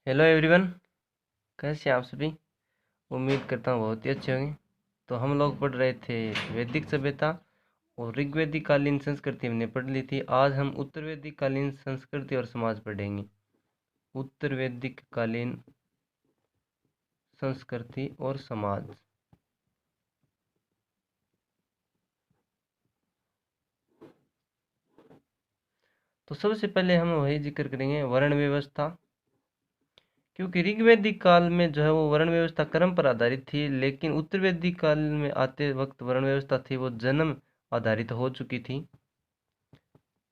Hello everyone, कैसे हैं आप सभी। उम्मीद करता हूँ बहुत ही अच्छे होंगे। तो हम लोग पढ़ रहे थे वैदिक सभ्यता और ऋग्वैदिक कालीन संस्कृति हमने पढ़ ली थी। आज हम उत्तर वैदिक कालीन संस्कृति और समाज पढ़ेंगे। उत्तर वैदिक कालीन संस्कृति और समाज। तो सबसे पहले हम वही जिक्र करेंगे वर्ण व्यवस्था, क्योंकि ऋग्वैदिक काल में जो है वो वर्ण व्यवस्था कर्म पर आधारित थी, लेकिन उत्तर वैदिक काल में आते वक्त वर्ण व्यवस्था थी वो जन्म आधारित हो चुकी थी।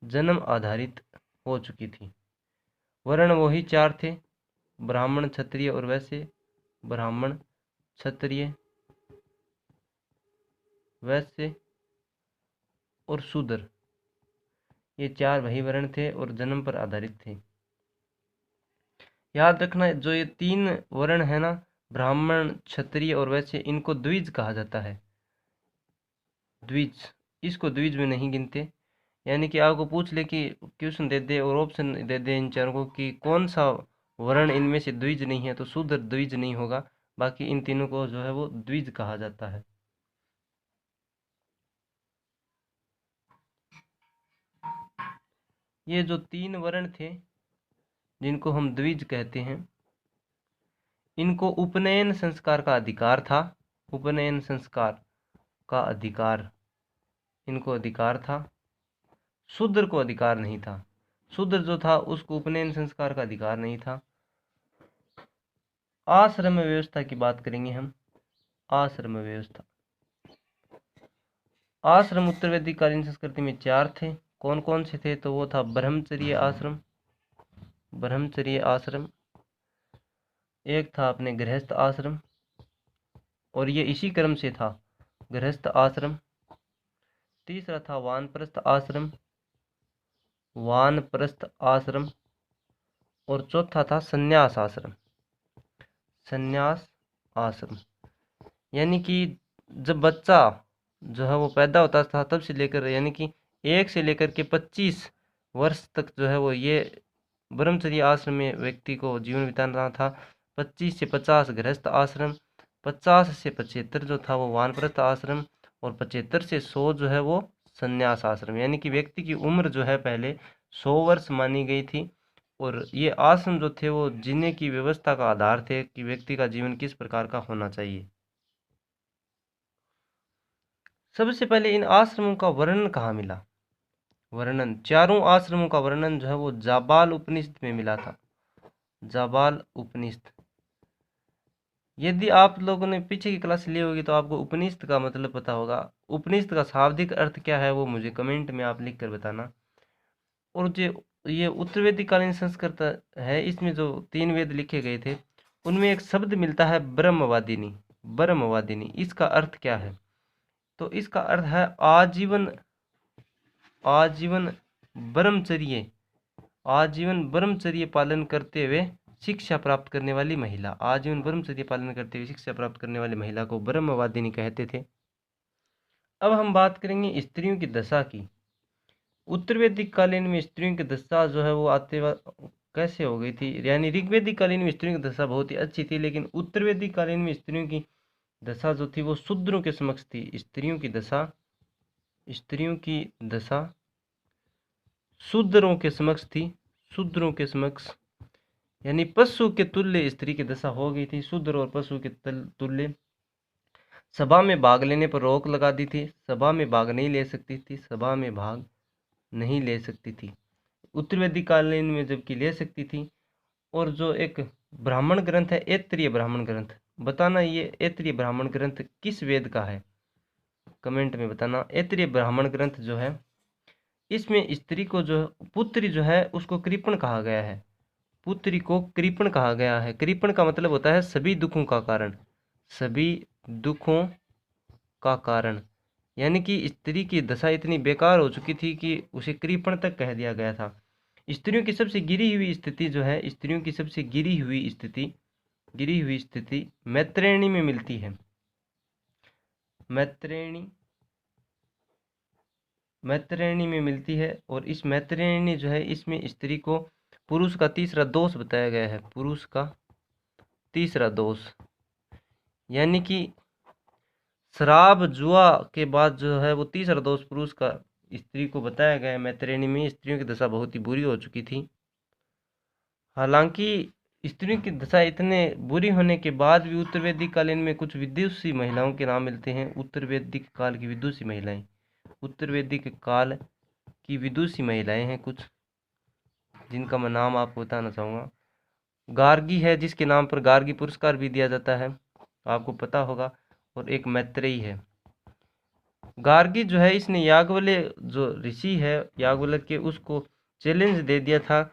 जन्म आधारित हो चुकी थी। वर्ण वही चार थे, ब्राह्मण क्षत्रिय और वैश्य। ब्राह्मण क्षत्रिय वैश्य और शूद्र, ये चार वही वर्ण थे और जन्म पर आधारित थे। याद रखना, जो ये तीन वर्ण है ना, ब्राह्मण क्षत्रिय और वैश्य, इनको द्विज कहा जाता है। द्विज, इसको द्विज में नहीं गिनते। यानी कि आपको पूछ ले कि क्वेश्चन दे दे और ऑप्शन दे दे इन चारों को कि कौन सा वर्ण इनमें से द्विज नहीं है, तो शूद्र द्विज नहीं होगा। बाकी इन तीनों को जो है वो द्विज कहा जाता है। ये जो तीन वर्ण थे जिनको हम द्विज कहते हैं, इनको उपनयन संस्कार का अधिकार था। उपनयन संस्कार का अधिकार इनको अधिकार था। शूद्र को अधिकार नहीं था। शूद्र जो था उसको उपनयन संस्कार का अधिकार नहीं था। आश्रम व्यवस्था की बात करेंगे हम। आश्रम व्यवस्था, आश्रम उत्तर वैदिक कालीन संस्कृति में चार थे। कौन कौन से थे? तो वो था ब्रह्मचर्य आश्रम, ब्रह्मचर्य आश्रम। एक था अपने गृहस्थ आश्रम, और ये इसी क्रम से था, गृहस्थ आश्रम। तीसरा था वानप्रस्थ आश्रम, वानप्रस्थ आश्रम। और चौथा था संन्यास आश्रम, संन्यास आश्रम। यानी कि जब बच्चा जो है वो पैदा होता था तब से लेकर, यानी कि 1 से लेकर के 25 वर्ष तक जो है वो ये ब्रह्मचर्य आश्रम में व्यक्ति को जीवन बिताना था। 25 से 50 गृहस्थ आश्रम, 50 से 75 जो था वो वानप्रस्थ आश्रम, और 75 से 100 जो है वो संन्यास आश्रम। यानी कि व्यक्ति की उम्र जो है पहले 100 वर्ष मानी गई थी, और ये आश्रम जो थे वो जीने की व्यवस्था का आधार थे कि व्यक्ति का जीवन किस प्रकार का होना चाहिए। सबसे पहले इन आश्रमों का वर्णन कहाँ मिला? वर्णन, चारों आश्रमों का वर्णन जो है वो जाबाल उपनिषद में मिला था। जाबाल उपनिषद। यदि आप लोगों ने पीछे की क्लास ली होगी तो आपको उपनिषद का मतलब पता होगा। उपनिषद का शाब्दिक अर्थ क्या है वो मुझे कमेंट में आप लिख कर बताना। और जो ये उत्तर वैदिक कालीन संस्कृत है, इसमें जो 3 वेद लिखे गए थे उनमें एक शब्द मिलता है ब्रह्मवादिनी। ब्रह्मवादिनी, इसका अर्थ क्या है? तो इसका अर्थ है आजीवन, आजीवन ब्रह्मचर्य, आजीवन ब्रह्मचर्य पालन करते हुए शिक्षा प्राप्त करने वाली महिला। आजीवन ब्रह्मचर्य पालन करते हुए शिक्षा प्राप्त करने वाली महिला को ब्रह्मवादिनी कहते थे। अब हम बात करेंगे स्त्रियों की दशा की। उत्तर वैदिक कालीन में स्त्रियों की दशा जो है वो कैसे हो गई थी? यानी ऋग्वैदिक कालीन में स्त्रियों की दशा बहुत ही अच्छी थी, लेकिन उत्तर वैदिक कालीन में स्त्रियों की दशा जो थी वो शूद्रों के समक्ष थी। स्त्रियों की दशा, स्त्रियों की दशा शूद्रों के समक्ष थी। शूद्रों के समक्ष, यानी पशु के तुल्य स्त्री की दशा हो गई थी। शूद्र और पशु के तुल्य। सभा में भाग लेने पर रोक लगा दी थी। सभा में भाग नहीं ले सकती थी, सभा में भाग नहीं ले सकती थी। उत्तर वैदिक कालीन में जबकि ले सकती थी। और जो एक ब्राह्मण ग्रंथ है, ऐत्रेय ब्राह्मण ग्रंथ, बताना ये ऐत्रेय ब्राह्मण ग्रंथ किस वेद का है? कमेंट में बताना। ऐत्रेय ब्राह्मण ग्रंथ जो है, इसमें स्त्री को जो पुत्री जो है उसको कृपण कहा गया है। पुत्री को कृपण कहा गया है। कृपण का मतलब होता है सभी दुखों का कारण, सभी दुखों का कारण। यानी कि स्त्री की दशा इतनी बेकार हो चुकी थी कि उसे कृपण तक कह दिया गया था। स्त्रियों की सबसे गिरी हुई स्थिति जो है, स्त्रियों की सबसे गिरी हुई स्थिति, गिरी हुई स्थिति मैत्रेयणी में मिलती है। मैत्रेयणी, मैत्रेयणी में मिलती है। और इस मैत्रेयणी जो है, इसमें स्त्री को पुरुष का तीसरा दोष बताया गया है, पुरुष का तीसरा दोष, यानी कि शराब जुआ के बाद जो है वो तीसरा दोष पुरुष का स्त्री को बताया गया है। मैत्रेयनी में स्त्रियों की दशा बहुत ही बुरी हो चुकी थी। हालांकि स्त्रियों की दशा इतने बुरी होने के बाद भी उत्तर वैदिक कालीन में कुछ विदुषी महिलाओं के नाम मिलते हैं। उत्तर वैदिक काल की विदुषी महिलाएं, उत्तर वैदिक काल की विदुषी महिलाएं हैं कुछ, जिनका मैं नाम आपको बताना चाहूँगा। गार्गी है, जिसके नाम पर गार्गी पुरस्कार भी दिया जाता है, आपको पता होगा। और एक मैत्रेयी है। गार्गी जो है, इसने याज्ञवल्क्य जो ऋषि है याज्ञवल्क्य के, उसको चैलेंज दे दिया था।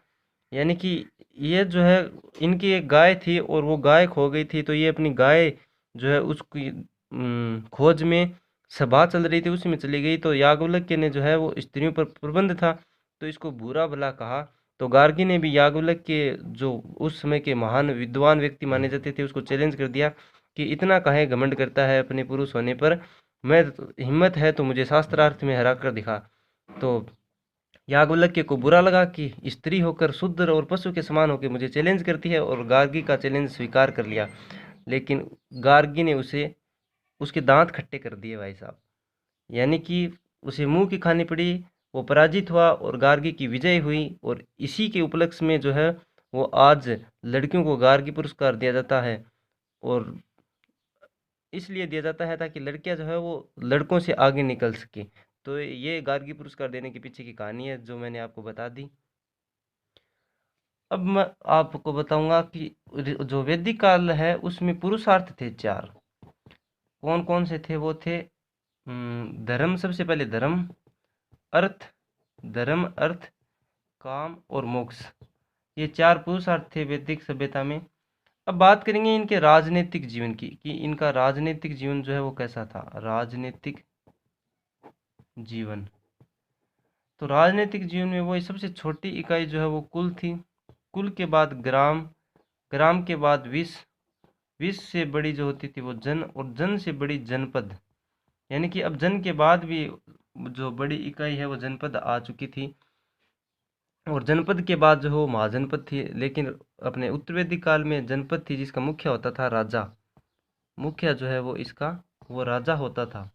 यानी कि ये जो है, इनकी एक गाय थी और वो गाय खो गई थी, तो ये अपनी गाय जो है उसकी खोज में सभा चल रही थी, उसी में चली गई। तो याज्ञवल्क्य ने जो है वो स्त्रियों पर प्रतिबंध था, तो इसको बुरा भला कहा। तो गार्गी ने भी याज्ञवल्क्य के, जो उस समय के महान विद्वान व्यक्ति माने जाते थे, उसको चैलेंज कर दिया कि इतना काहे घमंड करता है अपने पुरुष होने पर, मैं हिम्मत है तो मुझे शास्त्रार्थ में हरा कर दिखा। तो याज्ञवल्क्य को बुरा लगा कि स्त्री होकर शूद्र और पशु के समान होकर मुझे चैलेंज करती है, और गार्गी का चैलेंज स्वीकार कर लिया। लेकिन गार्गी ने उसके दांत खट्टे कर दिए भाई साहब, यानी कि उसे मुंह की खानी पड़ी। वो पराजित हुआ और गार्गी की विजय हुई। और इसी के उपलक्ष्य में जो है वो आज लड़कियों को गार्गी पुरस्कार दिया जाता है, और इसलिए दिया जाता है ताकि लड़कियां जो है वो लड़कों से आगे निकल सके। तो ये गार्गी पुरस्कार देने के पीछे की कहानी है, जो मैंने आपको बता दी। अब मैं आपको बताऊंगा कि जो वैदिक काल है उसमें पुरुषार्थ थे 4। कौन कौन से थे? वो थे धर्म, सबसे पहले धर्म, अर्थ, धर्म, अर्थ, काम और मोक्ष। ये 4 पुरुषार्थ थे वैदिक सभ्यता में। अब बात करेंगे इनके राजनीतिक जीवन की, कि इनका राजनीतिक जीवन जो है वो कैसा था। राजनीतिक जीवन, तो राजनीतिक जीवन में वो सबसे छोटी इकाई जो है वो कुल थी। कुल के बाद ग्राम, ग्राम के बाद विश्व, विश्व से बड़ी जो होती थी वो जन, और जन से बड़ी जनपद। यानी कि अब जन के बाद भी जो बड़ी इकाई है वो जनपद आ चुकी थी, और जनपद के बाद जो है वो महाजनपद थी। लेकिन अपने उत्तर वैदिक काल में जनपद थी जिसका मुखिया होता था राजा। मुखिया जो है वो इसका वो राजा होता था,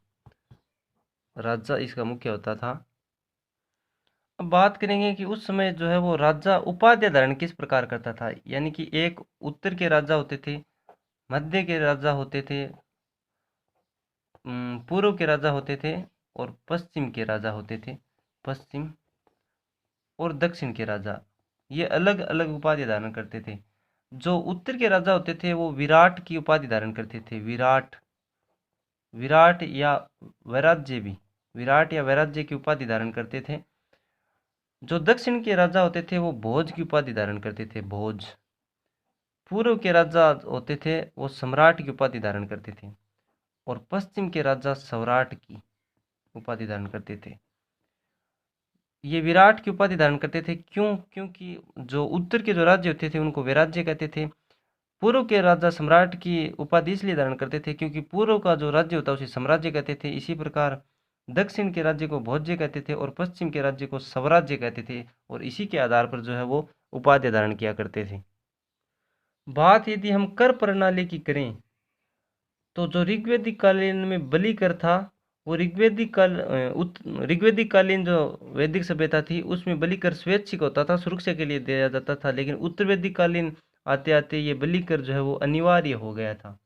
राजा इसका मुख्य होता था। अब बात करेंगे कि उस समय जो है वो राजा उपाधि धारण किस प्रकार करता था। यानी कि एक उत्तर के राजा होते थे, मध्य के राजा होते थे, पूर्व के राजा होते थे, और पश्चिम के राजा होते थे। पश्चिम और दक्षिण के राजा, ये अलग अलग उपाधि धारण करते थे। जो उत्तर के राजा होते थे वो विराट की उपाधि धारण करते थे। विराट, विराट या वैराज्य भी, विराट या वैराज्य की उपाधि धारण करते थे। जो दक्षिण के राजा होते थे वो भोज की उपाधि धारण करते थे, भोज। पूर्व के राजा होते थे वो सम्राट की उपाधि धारण करते थे, और पश्चिम के राजा सौराट की उपाधि धारण करते थे। ये विराट की उपाधि धारण करते थे क्यों? क्योंकि जो उत्तर के जो राज्य होते थे उनको वैराज्य कहते थे। पूर्व के राजा सम्राट की उपाधि इसलिए धारण करते थे क्योंकि पूर्व का जो राज्य होता है उसे साम्राज्य कहते थे। इसी प्रकार दक्षिण के राज्य को भोज्य कहते थे, और पश्चिम के राज्य को स्वराज्य कहते थे, और इसी के आधार पर जो है वो उपाधि धारण किया करते थे। बात यदि हम कर प्रणाली की करें, तो जो ऋग्वैदिक कालीन में बलि कर था, वो ऋग्वैदिक कालीन जो वैदिक सभ्यता थी उसमें बलि कर स्वैच्छिक होता था, सुरक्षा के लिए दिया जाता था। लेकिन उत्तर वैदिक कालीन आते आते ये बलि कर जो है वो अनिवार्य हो गया था।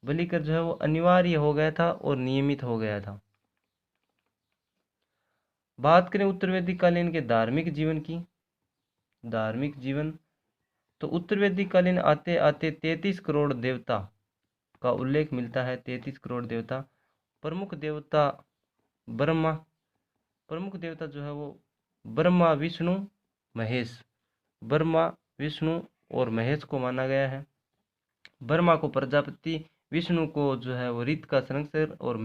बलि कर जो है वो अनिवार्य हो गया था और नियमित हो गया था। बात करें उत्तर वैदिक कालीन के धार्मिक जीवन की, धार्मिक जीवन, तो उत्तर वैदिक कालीन आते आते 33 करोड़ देवता का उल्लेख मिलता है। 33 करोड़ देवता। प्रमुख देवता ब्रह्मा, प्रमुख देवता जो है वो ब्रह्मा, विष्णु, महेश। ब्रह्मा, विष्णु और महेश को माना गया है। ब्रह्मा को प्रजापति, विष्णु को जो है वो ऋत का संरक्षक, और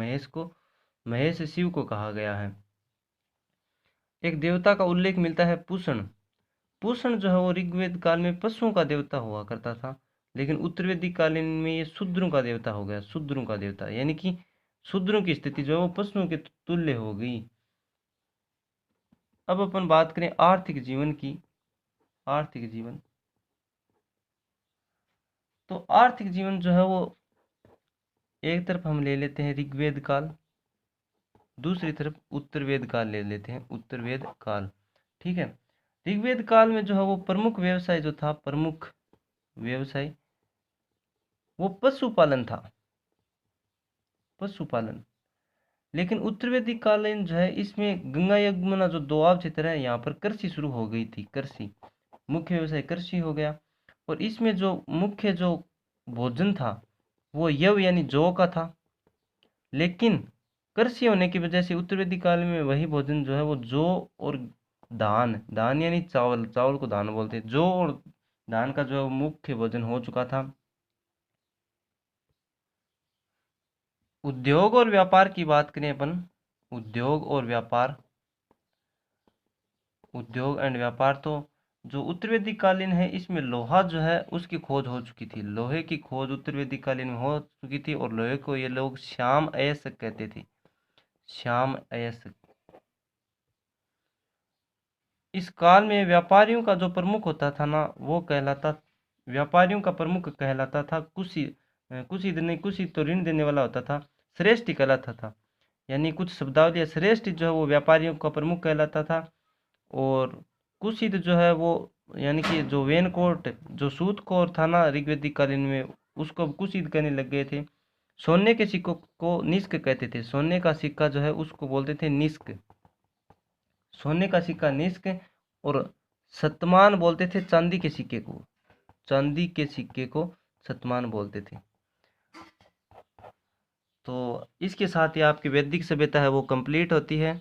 महेश शिव को कहा गया है। एक देवता का उल्लेख मिलता है पूषण। पूषण जो है वो ऋग्वेद काल में पशुओं का देवता हुआ करता था, लेकिन उत्तर वैदिक कालीन में ये शूद्रों का देवता हो गया। शूद्रों का देवता, यानी कि शूद्रों की स्थिति जो है वो पशुओं के तुल्य हो गई। अब अपन बात करें आर्थिक जीवन की, आर्थिक जीवन। तो आर्थिक जीवन जो है वो एक तरफ हम ले लेते हैं ऋग्वेद काल, दूसरी तरफ उत्तरवेद काल ले लेते हैं, उत्तरवेद काल। ठीक है, ऋग्वेद काल में जो है वो प्रमुख व्यवसाय जो था, प्रमुख व्यवसाय वो पशुपालन था, पशुपालन। लेकिन उत्तरवेदी कालीन जो है इसमें गंगा यमुना जो दोआब क्षेत्र है यहाँ पर कृषि शुरू हो गई थी, कृषि, मुख्य व्यवसाय कृषि हो गया। और इसमें जो मुख्य जो भोजन था वो यव यानी जौ का था। लेकिन कृषि होने की वजह से उत्तरवेदी काल में वही भोजन जो है वो जौ और धान, धान यानी चावल, चावल को धान बोलते हैं, जौ और धान का जो है वो मुख्य भोजन हो चुका था। उद्योग और व्यापार की बात करें अपन, उद्योग और व्यापार, उद्योग एंड व्यापार, तो जो उत्तरवेदी कालीन है इसमें लोहा जो है उसकी खोज हो चुकी थी, लोहे की खोज उत्तरवेदी कालीन में हो चुकी थी। और लोहे को ये लोग श्याम अयस्क कहते थे, श्याम अयस्क। इस काल में व्यापारियों का जो प्रमुख होता था ना वो कहलाता, व्यापारियों का प्रमुख कहलाता था कुशी, कुशी नहीं, कुशी तो ऋण देने वाला होता था, श्रेष्ठ कहलाता था। यानी कुछ शब्दावली, श्रेष्ठ जो है वो व्यापारियों का प्रमुख कहलाता था। और कुशित जो है वो यानी कि जो वेनकोट, जो सूतकोर था ना ऋग्वेदिक कालीन में, उसको कुशित कहने लग गए थे। सोने के सिक्कों को निष्क कहते थे, सोने का सिक्का जो है उसको बोलते थे निष्क, सोने का सिक्का निष्क। और शतमान बोलते थे चांदी के सिक्के को, चांदी के सिक्के को शतमान बोलते थे। तो इसके साथ ही आपकी वैदिक सभ्यता है वो कंप्लीट होती है।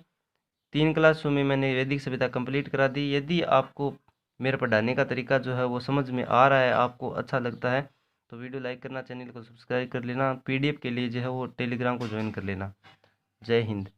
3 क्लासों में मैंने वैदिक सभ्यता कंप्लीट करा दी। यदि आपको मेरे पढ़ाने का तरीका जो है वो समझ में आ रहा है, आपको अच्छा लगता है, तो वीडियो लाइक करना, चैनल को सब्सक्राइब कर लेना, पीडीएफ के लिए जो है वो टेलीग्राम को ज्वाइन कर लेना। जय हिंद।